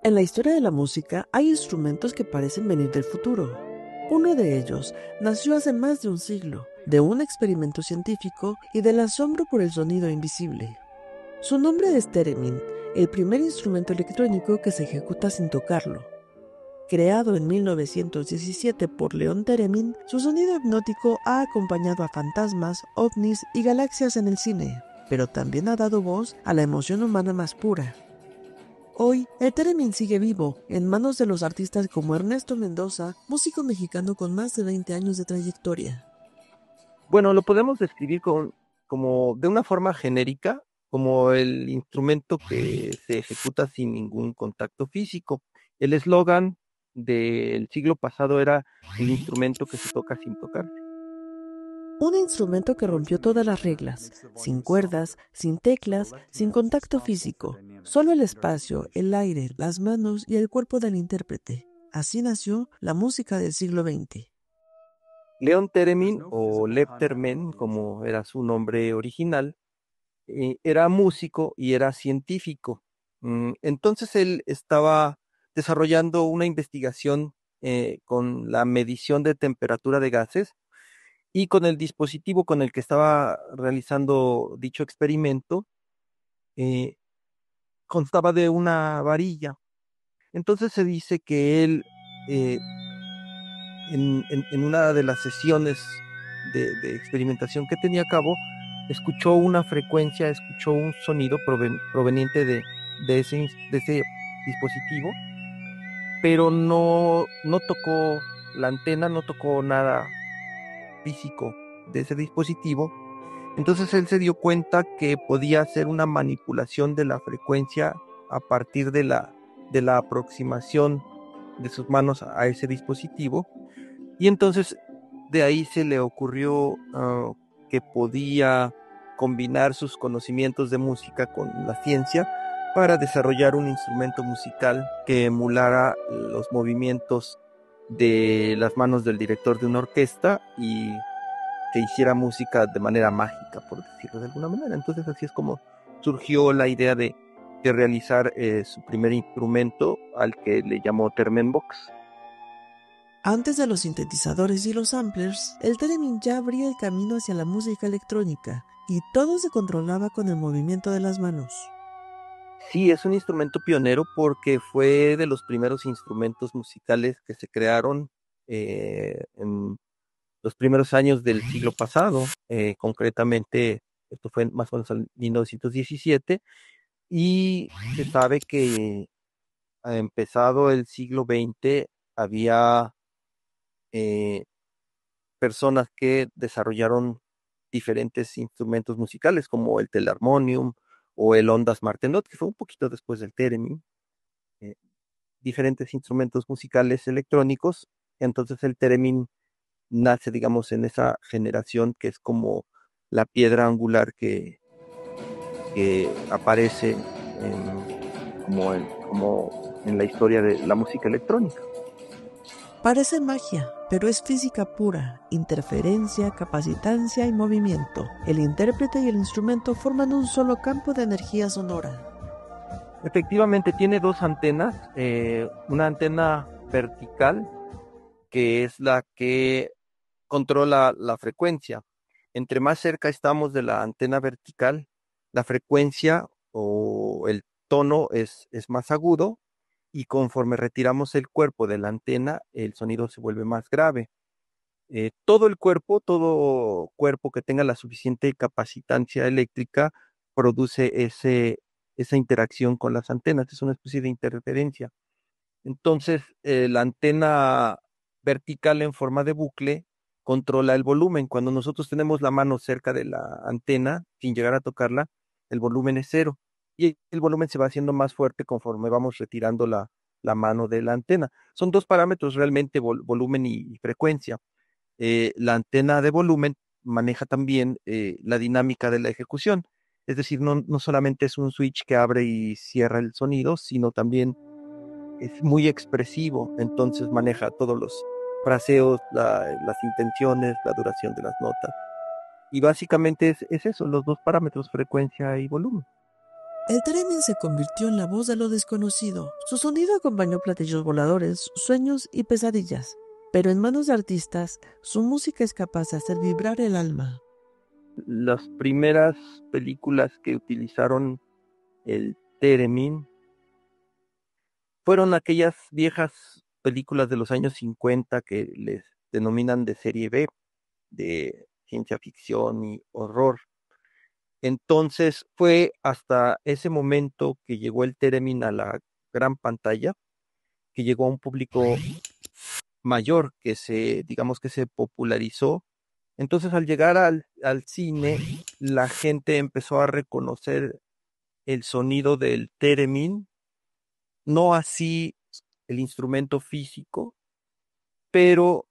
En la historia de la música hay instrumentos que parecen venir del futuro. Uno de ellos nació hace más de un siglo, de un experimento científico y del asombro por el sonido invisible. Su nombre es theremin, el primer instrumento electrónico que se ejecuta sin tocarlo. Creado en 1917 por Leon Theremin, su sonido hipnótico ha acompañado a fantasmas, ovnis y galaxias en el cine, pero también ha dado voz a la emoción humana más pura. Hoy, el theremin sigue vivo, en manos de los artistas como Ernesto Mendoza, músico mexicano con más de 20 años de trayectoria. Bueno, lo podemos describir como de una forma genérica, como el instrumento que se ejecuta sin ningún contacto físico. El eslogan del siglo pasado era el instrumento que se toca sin tocar. Un instrumento que rompió todas las reglas, sin cuerdas, sin teclas, sin contacto físico, solo el espacio, el aire, las manos y el cuerpo del intérprete. Así nació la música del siglo XX. Leon Theremin o Lev Termen, como era su nombre original, era músico y era científico. Entonces él estaba desarrollando una investigación con la medición de temperatura de gases y con el dispositivo con el que estaba realizando dicho experimento, eh, constaba de una varilla. Entonces se dice que él, eh, en una de las sesiones de experimentación que tenía a cabo, escuchó una frecuencia, escuchó un sonido proveniente de ese dispositivo, pero no tocó la antena, no tocó nada físico de ese dispositivo. Entonces él se dio cuenta que podía hacer una manipulación de la frecuencia a partir de la aproximación de sus manos a ese dispositivo. Y entonces de ahí se le ocurrió que podía combinar sus conocimientos de música con la ciencia para desarrollar un instrumento musical que emulara los movimientos de las manos del director de una orquesta y que hiciera música de manera mágica, por decirlo de alguna manera. Entonces así es como surgió la idea de realizar su primer instrumento, al que le llamó Termenbox. Antes de los sintetizadores y los samplers, el theremin ya abría el camino hacia la música electrónica, y todo se controlaba con el movimiento de las manos. Sí, es un instrumento pionero porque fue de los primeros instrumentos musicales que se crearon en los primeros años del siglo pasado. Concretamente, esto fue más o menos en 1917, y se sabe que empezado el siglo XX había eh, personas que desarrollaron diferentes instrumentos musicales como el telarmonium o el ondas martenot, que fue un poquito después del theremin, eh, diferentes instrumentos musicales electrónicos. Entonces el theremin nace, digamos, en esa generación que es como la piedra angular que aparece como en la historia de la música electrónica. Parece magia, pero es física pura, interferencia, capacitancia y movimiento. El intérprete y el instrumento forman un solo campo de energía sonora. Efectivamente, tiene dos antenas, una antena vertical, que es la que controla la frecuencia. Entre más cerca estamos de la antena vertical, la frecuencia o el tono es más agudo, y conforme retiramos el cuerpo de la antena, el sonido se vuelve más grave. Todo cuerpo que tenga la suficiente capacitancia eléctrica produce esa interacción con las antenas, es una especie de interferencia. Entonces, la antena vertical en forma de bucle controla el volumen. Cuando nosotros tenemos la mano cerca de la antena, sin llegar a tocarla, el volumen es cero. Y el volumen se va haciendo más fuerte conforme vamos retirando la mano de la antena. Son dos parámetros realmente, volumen y frecuencia. La antena de volumen maneja también la dinámica de la ejecución. Es decir, no solamente es un switch que abre y cierra el sonido, sino también es muy expresivo, entonces maneja todos los fraseos, las intenciones, la duración de las notas. Y básicamente es eso, los dos parámetros, frecuencia y volumen. El theremin se convirtió en la voz de lo desconocido. Su sonido acompañó platillos voladores, sueños y pesadillas. Pero en manos de artistas, su música es capaz de hacer vibrar el alma. Las primeras películas que utilizaron el theremin fueron aquellas viejas películas de los años 50 que les denominan de serie B, de ciencia ficción y horror. Entonces fue hasta ese momento que llegó el theremin a la gran pantalla, que llegó a un público mayor, digamos que se popularizó. Entonces al llegar al cine, la gente empezó a reconocer el sonido del theremin, no así el instrumento físico, pero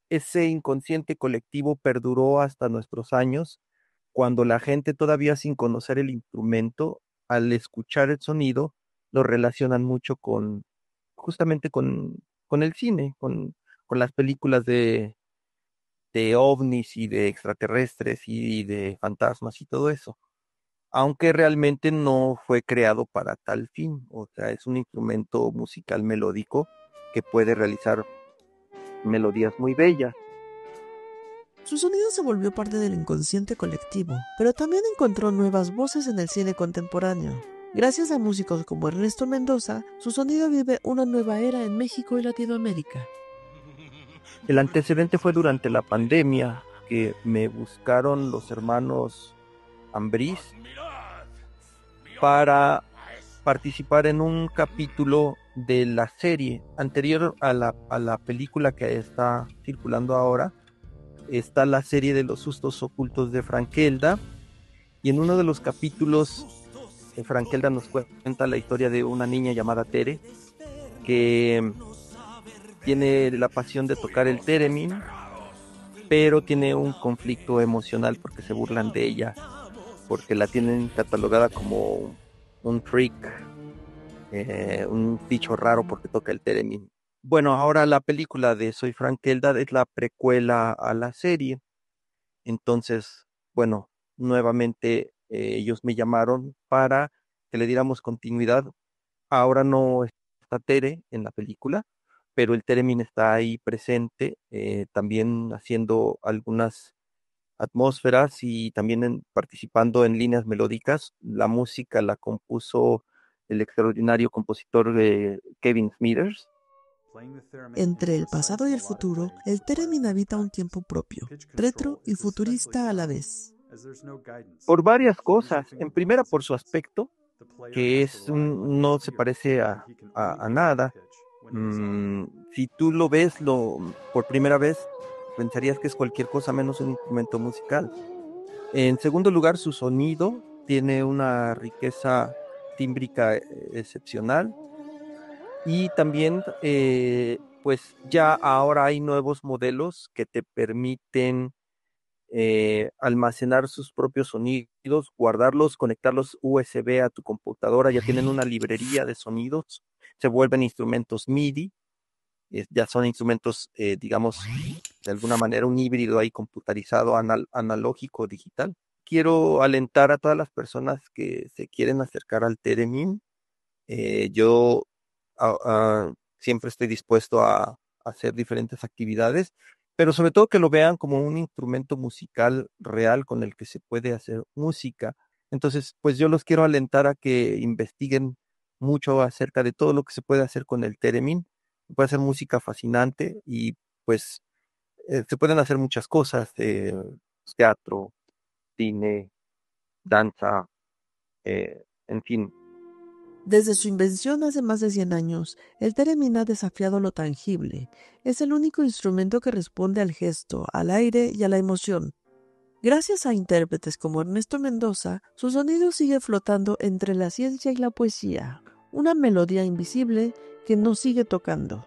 ese inconsciente colectivo perduró hasta nuestros años, cuando la gente todavía sin conocer el instrumento, al escuchar el sonido, lo relacionan mucho justamente con el cine, con las películas de ovnis y de extraterrestres y de fantasmas y todo eso, aunque realmente no fue creado para tal fin. O sea, es un instrumento musical melódico que puede realizar melodías muy bellas. Su sonido se volvió parte del inconsciente colectivo, pero también encontró nuevas voces en el cine contemporáneo. Gracias a músicos como Ernesto Mendoza, su sonido vive una nueva era en México y Latinoamérica. El antecedente fue durante la pandemia, que me buscaron los hermanos Ambriz para participar en un capítulo de la serie anterior a la película que está circulando ahora. Está la serie de los sustos ocultos de Frankelda, y en uno de los capítulos Frankelda nos cuenta la historia de una niña llamada Tere que tiene la pasión de tocar el theremin, pero tiene un conflicto emocional porque se burlan de ella, porque la tienen catalogada como un freak, un bicho raro porque toca el theremin. Bueno, ahora la película de Soy Frankelda es la precuela a la serie. Entonces, bueno, nuevamente ellos me llamaron para que le diéramos continuidad. Ahora no está Tere en la película, pero el theremin está ahí presente, también haciendo algunas atmósferas y también participando en líneas melódicas. La música la compuso el extraordinario compositor Kevin Smithers. Entre el pasado y el futuro, el theremin habita un tiempo propio, retro y futurista a la vez. Por varias cosas. En primera, por su aspecto, que no se parece a nada. Si tú lo ves por primera vez, pensarías que es cualquier cosa menos un instrumento musical. En segundo lugar, su sonido tiene una riqueza tímbrica excepcional. Y también, pues ya ahora hay nuevos modelos que te permiten almacenar sus propios sonidos, guardarlos, conectarlos USB a tu computadora. Ya tienen una librería de sonidos, se vuelven instrumentos MIDI, ya son instrumentos, digamos, de alguna manera un híbrido ahí computarizado, analógico, digital. Quiero alentar a todas las personas que se quieren acercar al theremin. Yo siempre estoy dispuesto a hacer diferentes actividades, pero sobre todo que lo vean como un instrumento musical real con el que se puede hacer música. Entonces, pues yo los quiero alentar a que investiguen mucho acerca de todo lo que se puede hacer con el theremin. Se puede hacer música fascinante y pues se pueden hacer muchas cosas, teatro, cine, danza, en fin. Desde su invención hace más de 100 años, el theremin ha desafiado lo tangible. Es el único instrumento que responde al gesto, al aire y a la emoción. Gracias a intérpretes como Ernesto Mendoza, su sonido sigue flotando entre la ciencia y la poesía, una melodía invisible que nos sigue tocando.